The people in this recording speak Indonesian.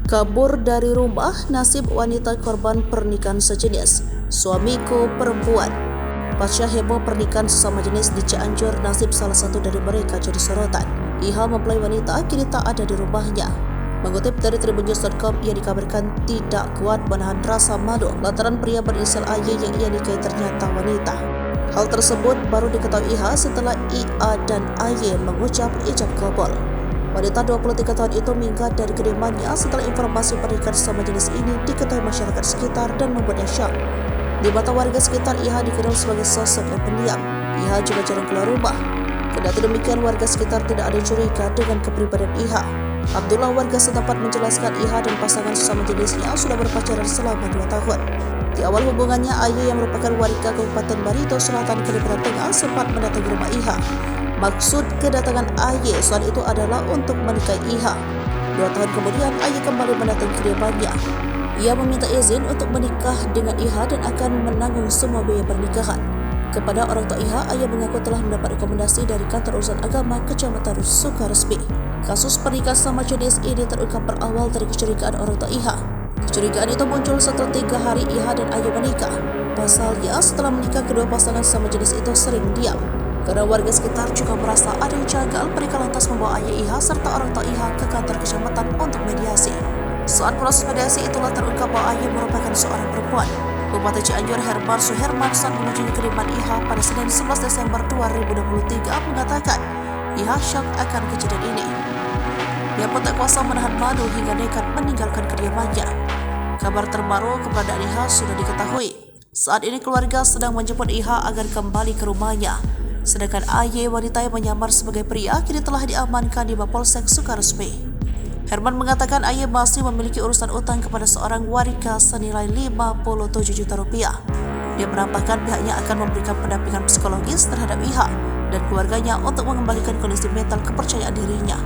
Kabur dari rumah, nasib wanita korban pernikahan sejenis. Suamiku perempuan. Pasca heboh pernikahan sesama jenis di Cianjur, nasib salah satu dari mereka jadi sorotan. Iha mempelai wanita kini tak ada di rumahnya. Mengutip dari tribunnews.com, ia dikabarkan tidak kuat menahan rasa malu lantaran pria berinisial AY yang ia nikahi ternyata wanita. Hal tersebut baru diketahui Iha setelah IA dan AY mengucap ijab kabul. Wanita 23 tahun itu minggat dari kediamannya setelah informasi pernikahan sesama jenis ini diketahui masyarakat sekitar dan membuatnya syok. Di mata warga sekitar, Iha dikenal sebagai sosok yang pendiam. Iha juga jarang keluar rumah. Kendati demikian, warga sekitar tidak ada curiga dengan kepribadian Iha. Abdullah, warga setempat, menjelaskan Iha dan pasangan sesama jenisnya sudah berpacaran selama 2 tahun. Di awal hubungannya, AY yang merupakan warga Kabupaten Barito Selatan, Kalimantan Tengah sempat mendatangi rumah Iha. Maksud kedatangan AY saat itu adalah untuk menikahi Iha. 2 tahun kemudian, AY kembali mendatangi kediamannya. Ia meminta izin untuk menikah dengan Iha dan akan menanggung semua biaya pernikahan. Kepada orang tua Iha, AY mengaku telah mendapat rekomendasi dari kantor urusan agama Kecamatan Sukaresmi. Kasus pernikahan sama jenis ini terungkap berawal dari kecurigaan orang tua Iha. Kecurigaan itu muncul setelah 3 hari Iha dan AY menikah. Pasalnya, setelah menikah, kedua pasangan sama jenis itu sering diam. Karena warga sekitar juga merasa ada yang janggal, mereka lantas membawa ayah Iha serta orang tua Iha ke kantor kecamatan untuk mediasi. Saat proses mediasi itulah terungkap bahwa ayah merupakan seorang perempuan. Bupati Cianjur Herman Suherman saat mengunjungi kediaman Iha pada Senin 11 Desember 2023 mengatakan Iha syok akan kejadian ini. Ia pun tak kuasa menahan malu hingga nekat meninggalkan kediamannya. Kabar terbaru keberadaan Iha sudah diketahui. Saat ini keluarga sedang menjemput Iha agar kembali ke rumahnya. Sedangkan AY, wanita yang menyamar sebagai pria, kini telah diamankan di Mapolsek Sukaresmi. Herman mengatakan AY masih memiliki urusan utang kepada seorang warga senilai 57 juta rupiah. Dia menambahkan pihaknya akan memberikan pendampingan psikologis terhadap Iha dan keluarganya untuk mengembalikan kondisi mental kepercayaan dirinya.